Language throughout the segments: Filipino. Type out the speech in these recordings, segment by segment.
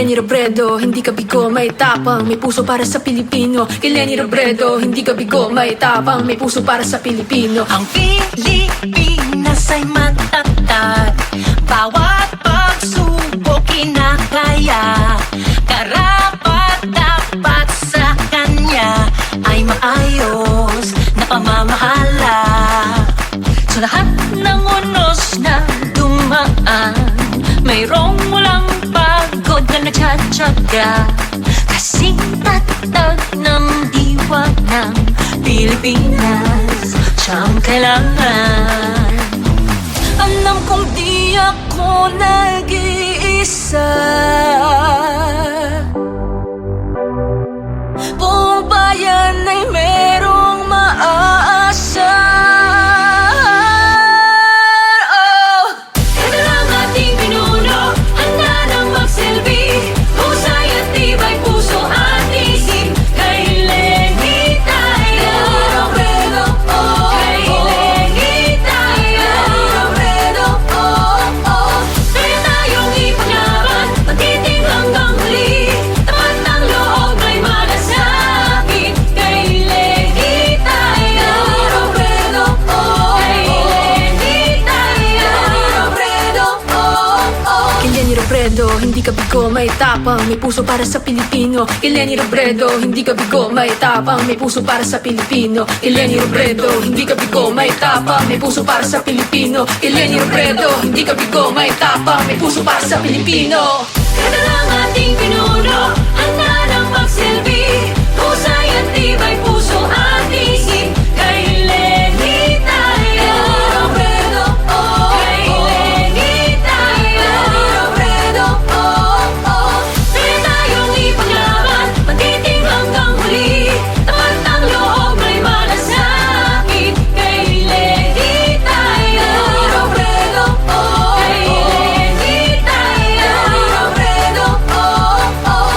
Lenny Robredo, hindi ka bigo, may tapang, may puso para sa Pilipino. Kay Lenny Robredo, hindi ka bigo, may tapang, may puso para sa Pilipino. Ang Pilipinas ay matatag, bawat pagsubok kinakaya. Karapat-dapat sa kanya ay maayos na pamamahala. Sa lahat ng unos na dumaan, mayroong walang pagod na nagtsatsaga. Kasing tatag ng diwa ng Pilipinas, siyang kailangan. Alam kong di ako nag-iisa, buong bayan ay merong maaasa. Hindi ka bigo, may tapang, may puso para sa Pilipino. Kay Lenny Robredo, hindi ka bigo, may tapang, may puso para sa Pilipino. Kay Lenny Robredo, hindi ka bigo, may tapang, may puso para sa Pilipino. Kay Lenny Robredo, hindi ka bigo, may tapang, may puso para sa Pilipino. Kaya lang ating pinuno, handa nang magsilbi, husay at tibay puso at isip. Kay Lenny tayo, Robredo, oh, kay Lenny tayo, Robredo, oh, oh. Kaya tayong ipaglaban, magtiting hanggang huli, tapat ng loob may malasakit. Kay Lenny tayo, Robredo, oh, kay Lenny tayo, Robredo, oh, oh.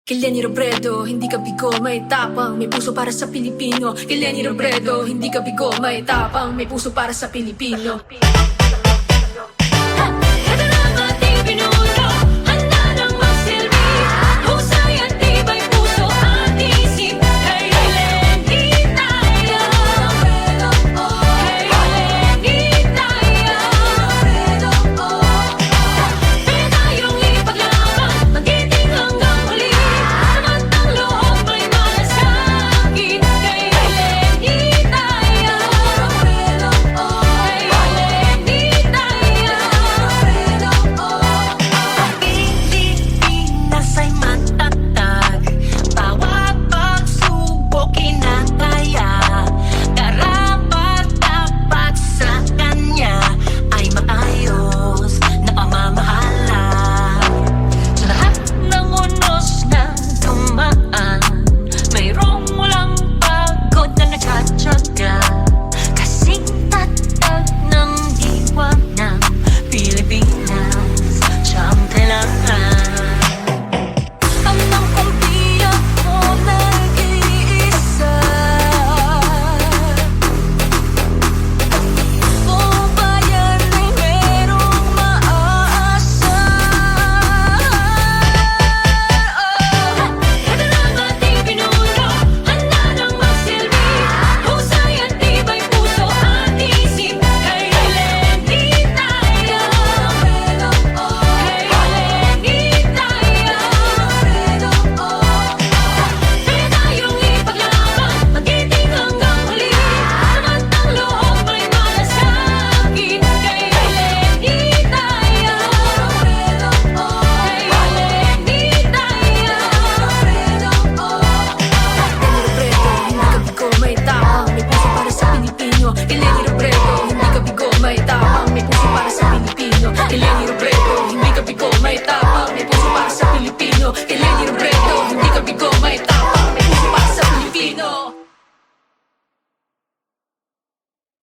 Kay Lenny Robredo, hindi ka bigo, may tapang, may puso para sa Pilipino. Kay Lenny Robredo, hindi ka bigo, may tapang, may puso para sa Pilipino. Ito lang ating pinuno, handa nang magsilbi, husay at tibay puso at isip. Kay Lenny tayo, Robredo, oh, kay Lenny tayo, Robredo, oh, oh. Kaya tayong ipaglaban, magtiting hanggang huli, tapat ng loob may malasakit. Kay Lenny tayo, Robredo, oh, kay Lenny tayo, Robredo, oh. Ang Pilipinas ay matatag, bawat pagsubok kinakaya. Karapat-dapat sa kanya ay maayos na pamamahala. Sa lahat ng unos na dumaan, mayroong walang pagod na nagtsatsaga. Kasing tatag ng diwa ng Pilipinas, siyang kailangan. Alam kong di ako nag-iisa, buong bayan ay merong maaasa. Ito lang ating pinuno, handa nang magsilbi, husay at tibay puso at isip. Kay Lenny tayo, Robredo, oh, kay Lenny tayo, Robredo, oh, oh. Kaya tayong ipaglaban, magtiting hanggang huli, tapat ng loob may malasakit. Kay Lenny tayo, Robredo, oh, kay Lenny tayo, Robredo, oh, oh. Lenny Robredo, hindi ka bigo, may tapang, may puso para sa Pilipino. Kay Lenny Robredo, hindi ka bigo, may tapang, may puso para sa Pilipino. Kay Lenny Robredo, hindi ka bigo, may tapang, may puso para sa Pilipino.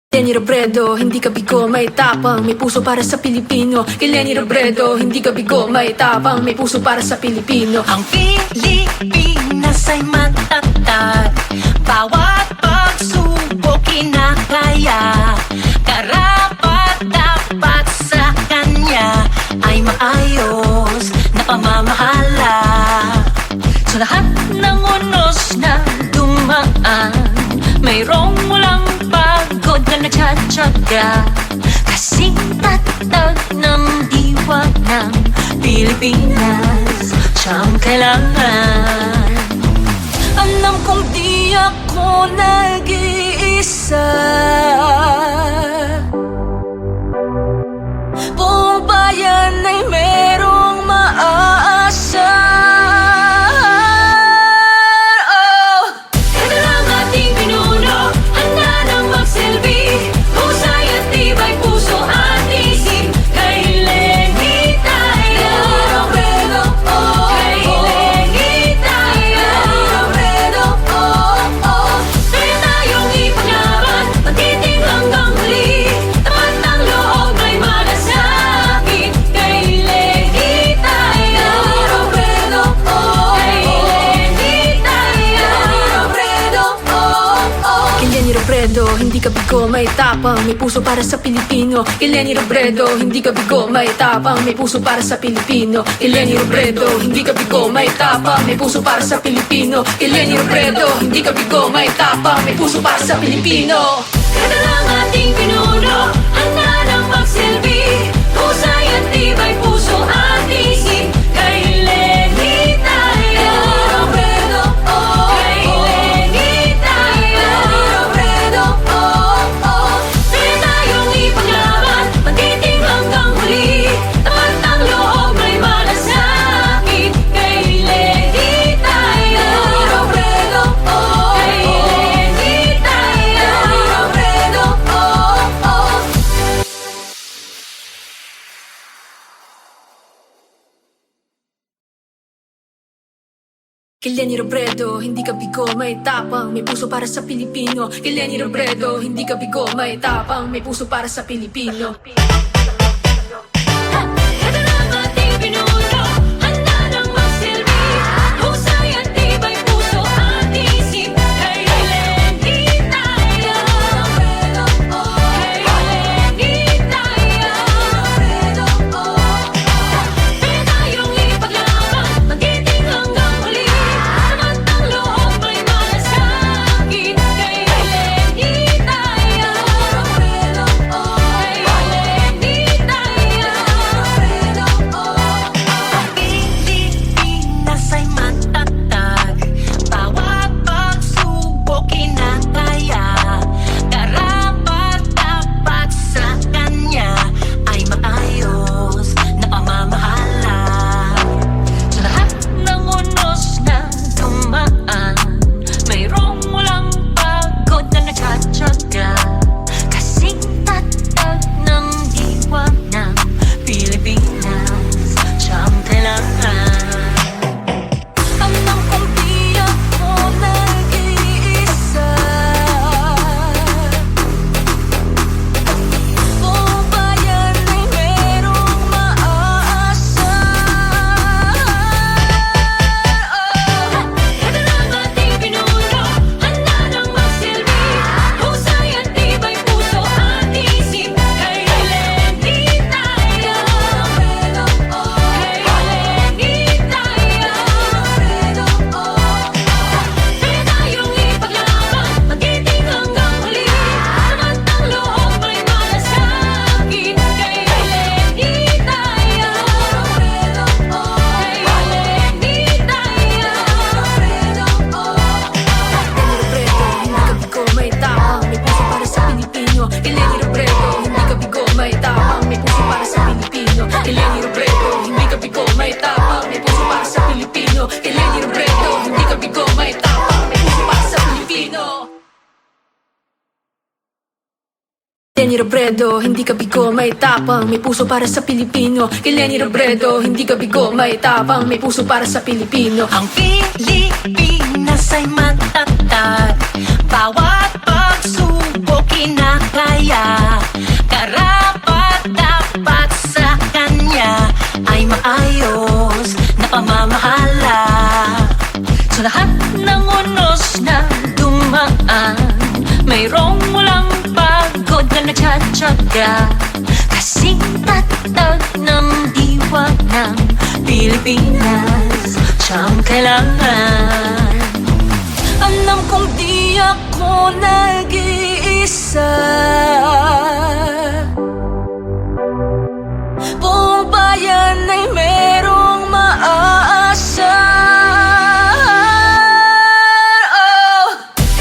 Lenny Robredo, hindi ka bigo, may tapang, may puso para sa Pilipino. Kay Lenny Robredo, hindi ka bigo, may tapang, may puso para sa Pilipino. Ang Pilipinas ay matatag, bawat pagsubok kinakaya. Karapat-dapat sa kanya ay maayos na pamamahala. Sa lahat ng unos na dumaan, mayroong walang pagod na nagtsatsaga. Kasing tatag ng diwa ng Pilipinas, siyang kailangan. Alam kong di ako nag-iisa, buong bayan ay merong maaasa. Ito lang ating pinuno, handa nang magsilbi. Husay at tibay puso at isip. Kay Lenny tayo. Kay Lenny tayo. Kaya tayong ipaglaban, magtiting hanggang huli. Tapat ng loob may malasakit. Kay Lenny tayo. Kay Lenny tayo. Kay Leni Robredo, hindi ka bigo, may tapang, may puso para sa Pilipino. Kay Leni Robredo, hindi ka bigo, may tapang, may puso para sa Pilipino. Kay Leni Robredo, hindi ka bigo, may tapang, may puso para sa Pilipino. Kay Leni Robredo, hindi ka bigo, may tapang, may puso para sa Pilipino. Ito lang ating pinuno, handa nang magsilbi. Husay at tibay puso at isip. Kay Lenny tayo. Kay Lenny tayo. Kaya tayong ipaglaban, magtiting hanggang huli. Tapat ng loob may malasakit. Kay Lenny tayo. Kay Lenny tayo. Kay Leni Robredo, hindi ka bigo, may tapang, may puso para sa Pilipino. Kay Leni Robredo, hindi ka bigo, may tapang, may puso para sa Pilipino. Ito lang ating pinuno, handa nang magsilbi. Husay at tibay puso at isip. Kay Lenny tayo. Kay Lenny tayo. Kaya tayong ipaglaban, magtiting hanggang huli. Tapat ng loob may malasakit. Kay Lenny tayo. Kay Lenny tayo. Pilipinas ay matatag, bawat pagsubok kinakaya. Karapat-dapat sa kanya ay maayos na pamamahala. Sa lahat ng unos na dumaan, mayroong walang pagod na nagtsatsaga. Kasing tatag ng diwa ng Pilipinas, siyang kailangan. Alam kong di ako nag-iisa, buong bayan ay merong maaasa. Ito lang ating pinuno, handa nang magsilbi. Husay at tibay puso at isip. Kay Lenny tayo. Kay Lenny tayo. Kaya tayong ipaglaban, magtiting hanggang huli. Tapat ng loob may malasakit. Kay Lenny tayo. Kay Lenny tayo. Leni Robredo, hindi ka bigo, may tapang, may puso para sa Pilipino. Kay Leni Robredo, hindi ka bigo, may tapang, may puso para sa Pilipino. Kay Leni Robredo, hindi ka bigo, may tapang, may puso para sa Pilipino. Leni Robredo, hindi ka bigo, may tapang, may puso para sa Pilipino. Kay Leni Robredo, hindi ka bigo, may tapang, may puso para sa Pilipino. Ang Pilipinas ay matatag, bawat pagsubok kinakaya. Karapat-dapat sa kanya ay maayos na pamamahala. Sa lahat ng unos na dumaan, mayroong walang pagod na nagtsatsaga. Kasing tatag ng diwa ng Pilipinas, siyang kailangan. Alam kong di ako nag-iisa, buong bayan ay merong maaasa.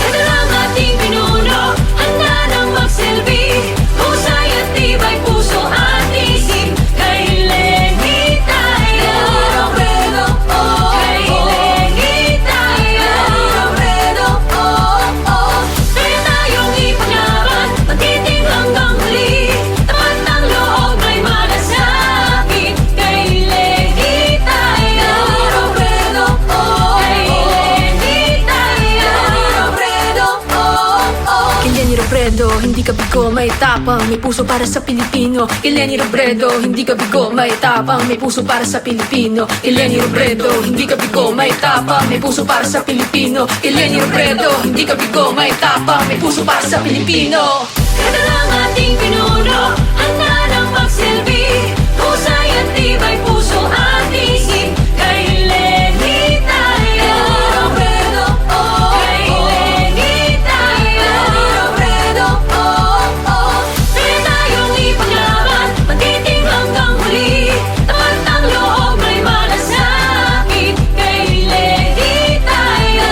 Ito lang ating pinuno, handa nang magsilbi. Husay at tibay puso at isip. Kay Lenny tayo, kay Lenny tayo. Kaya tayong ipaglaban, magtiting hanggang huli. Tapat ng loob may malasakit. Kay Lenny tayo, kay Lenny tayo. Kay Lenny Robredo, hindi ka bigo, may tapang, may puso para sa Pilipino. Kay Lenny Robredo, hindi ka bigo, may tapang, may puso para sa Pilipino. Kay Lenny Robredo, hindi ka bigo, may tapang, may puso para sa Pilipino. Kay Lenny Robredo, hindi ka bigo, may tapang, may puso para sa Pilipino. Ito lang ating pinuno, handa nang magsilbi. Husay at tibay puso at isip. Kay Lenny tayo, kay Lenny tayo. Kaya tayong ipaglaban, magtiting hanggang huli. Tapat ng loob may malasakit. Kay Lenny tayo,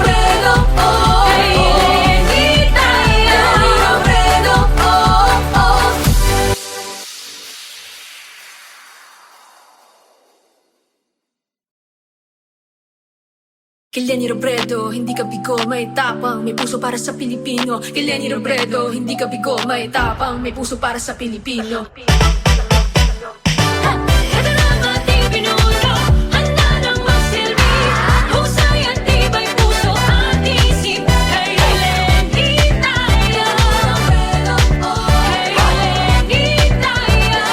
kay Lenny tayo. Kay Lenny Robredo, hindi ka bigo, may tapang, may puso para sa Pilipino. Kay Lenny Robredo, hindi ka bigo, may tapang, may puso para sa Pilipino. Ito lang ating pinuno, handa nang magsilbi. Husay at tibay puso at isip. Kay Lenny tayo, kay Lenny tayo.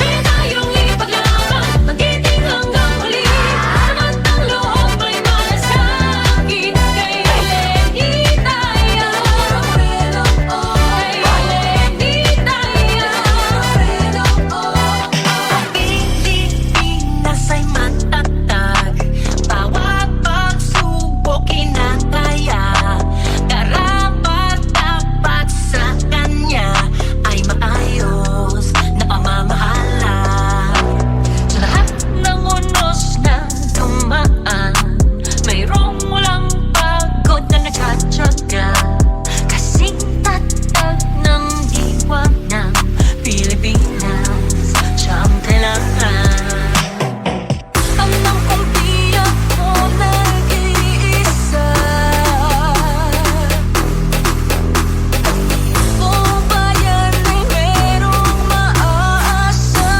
Kaya tayong ipaglaban, magtiting hanggang huli. Tapat ng loob may malasakit. Kay Lenny tayo, kay Lenny tayo. Pilipinas ay matatag, bawat pagsubok kinakaya. Karapat-dapat sa kanya ay maayos na pamamahala. Sa lahat ng unos na dumaan, mayroong walang pagod na nagtsatsaga. Kasing tatag ng diwa ng Pilipinas, siyang kailangan. Alam kong di ako nag-iisa, buong bayan ay merong maaasa.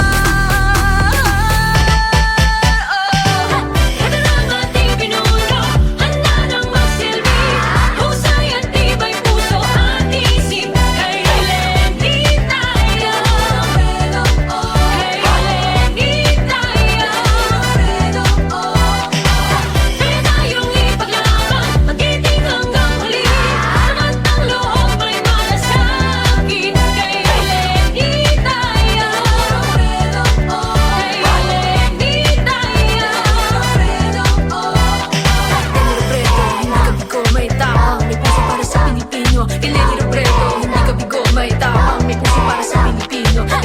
Ito lang ating pinuno, handa nang magsilbi. Husay at tibay puso at isip. Kay Lenny tayo, kay Lenny tayo. Kaya tayong ipaglaban, magtiting hanggang huli. Tapat ng loob may malasakit. Kay Lenny tayo, kay Lenny tayo. Lenny Robredo, hindi ka bigo, may tapang, may puso para sa Pilipino. Kay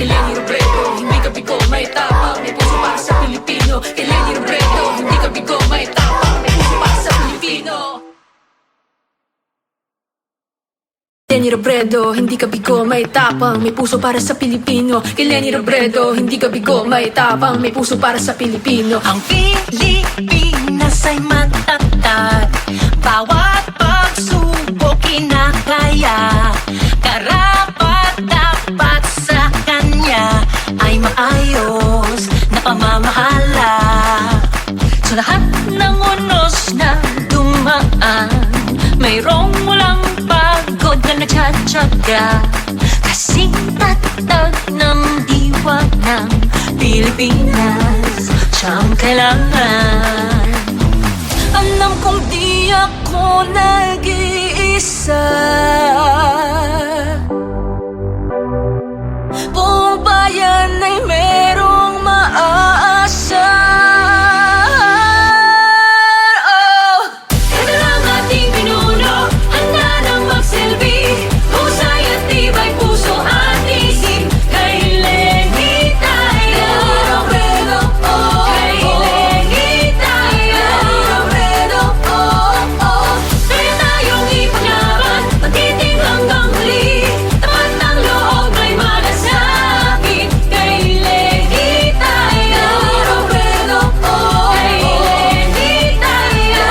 Lenny Robredo, hindi ka bigo, may tapang, may puso para sa Pilipino. Kay Lenny Robredo, hindi ka bigo, may tapang, may puso para sa Pilipino. Lenny Robredo, hindi ka bigo, may tapang, may puso para sa Pilipino. Kay Lenny Robredo, hindi ka bigo, may tapang, may puso para sa Pilipino. Ang Pilipinas ay matatag, bawat pagsubok kinakaya. Karapat-dapat sa kanya ay maayos na pamamahala. Sa lahat ng unos na dumaan, mayroong walang pagod na nagtsatsaga. Kasing tatag ng diwa ng Pilipinas, siyang kailangan. Alam kong di ako nag-iisa. Buong bayan ay merong maaasa. Ito lang ating pinuno, handa nang magsilbi. Husay at tibay puso at isip. Kay Lenny tayo. Kay Lenny tayo. Kaya tayong ipaglaban, magtiting hanggang huli. Tapat ng loob may malasakit. Kay Lenny tayo. Kay Lenny tayo.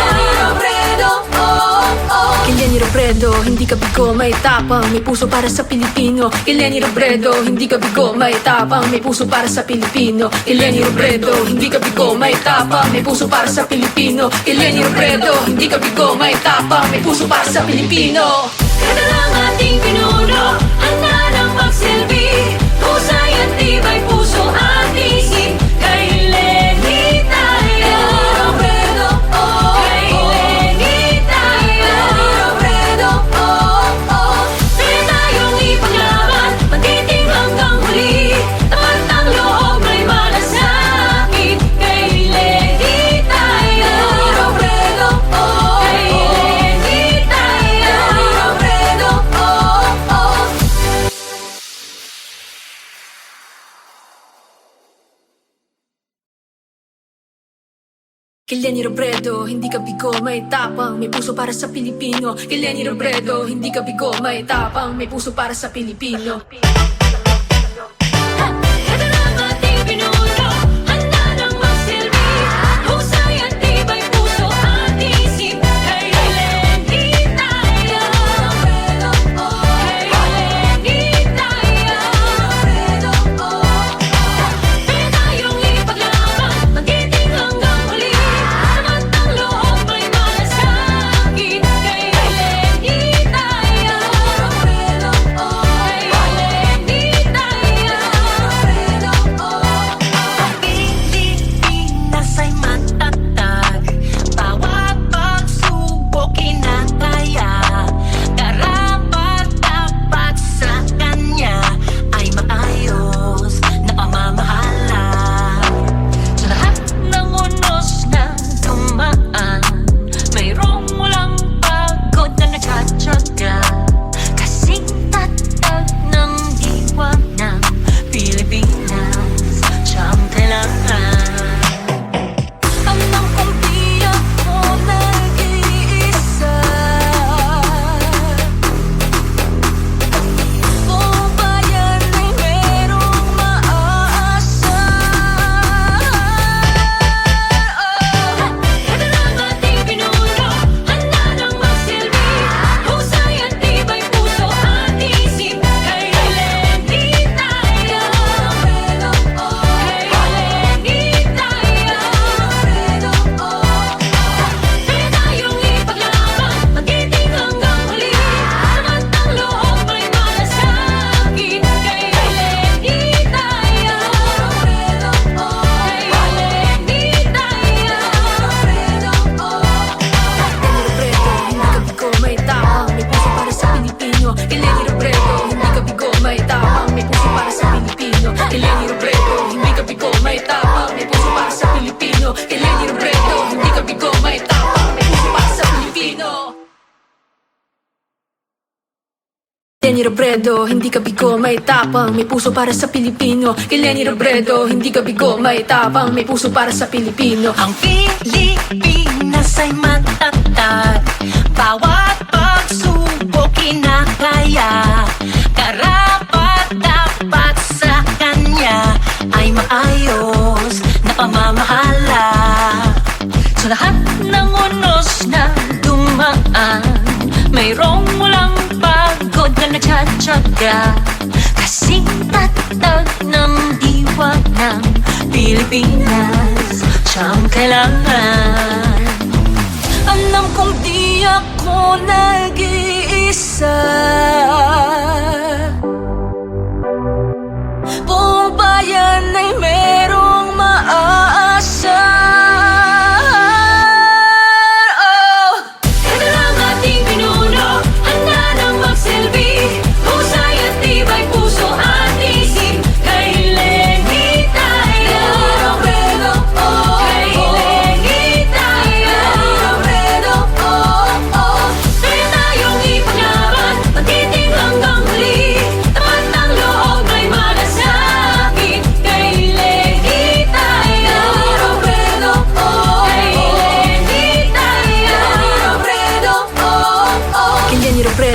Kay Lenny Robredo, hindi ka bigo, may tapang, may puso para sa Pilipino. Kay Lenny Robredo, hindi ka bigo, may tapang, may puso para sa Pilipino. Kay Lenny Robredo, hindi ka bigo, may tapang, may puso para sa Pilipino. Kay Lenny Robredo, hindi ka bigo, may tapang, may puso para sa Pilipino. Ito lang ating pinuno, handa nang magsilbi. Husay at tibay puso at isip. Kay Lenny tayo. Kay Lenny tayo. Kaya tayong ipaglaban, magtiting hanggang huli. Tapat ng loob may malasakit. Kay Lenny tayo. Kay Lenny tayo. Kay Lenny Robredo, hindi ka bigo, may tapang, may puso para sa Pilipino. Kay Lenny Robredo, hindi ka bigo, may tapang, may puso para sa Pilipino. Ito lang ating pinuno, handa nang magsilbi. Husay at tibay puso at isip. Kay Lenny tayo. Kay Lenny tayo. Kaya tayong ipaglaban, magtiting hanggang huli. Tapat ng loob may malasakit. Kay Lenny tayo. Kay Lenny tayo. Ang Pilipinas ay matatag. Bawat pagsubok kinakaya. Karapat-dapat sa kanya ay maayos na pamamahala. Sa lahat ng unos na dumaan, mayroong walang pagod na nagtsatsaga. Kasing tatag ng diwa ng Pilipinas, siyang kailangan. Alam kong di ako nag-iisa. Buong bayan ay merong maaasa. Ito lang ating pinuno, handa nang magsilbi. Husay at tibay puso at isip. Kay Lenny tayo. Kay Lenny tayo. Kaya tayong ipaglaban, magtiting hanggang huli. Tapat ng loob may malasakit. Kay Lenny tayo. Kay Lenny tayo. Lenny Robredo, hindi ka bigo, may tapang, may puso para sa Pilipino. Kay Lenny Robredo, hindi ka bigo, may tapang, may puso para sa Pilipino. Kay Lenny Robredo, hindi ka bigo, may tapang, may puso para sa Pilipino. Lenny Robredo, hindi ka bigo, may tapang, may puso para sa Pilipino. Kay Lenny Robredo, hindi ka bigo, may tapang, may puso para sa Pilipino. Ang Pilipinas ay matatag. Bawat pagsubok kinakaya. Karapat-dapat sa kanya ay maayos na pamamahala. Sa lahat ng unos na dumaan, mayroong walang pagod na nagtsatsaga. Kasing tatag ng diwa ng Pilipinas, siyang kailangan. Alam kong di ako nag-iisa. Buong bayan ay merong maaasa.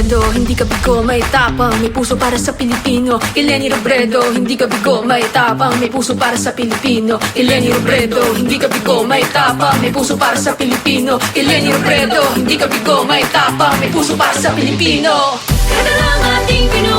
Robredo, hindi ka bigo, may tapang, may puso para sa Pilipino. Kay Leni Robredo, hindi ka bigo, may tapang, may puso para sa Pilipino. Kay Leni Robredo, hindi ka bigo, may tapang, may puso para sa Pilipino. Kay Leni Robredo, hindi ka bigo, may tapang, may puso para sa Pilipino. Ito lang ating Pinoy.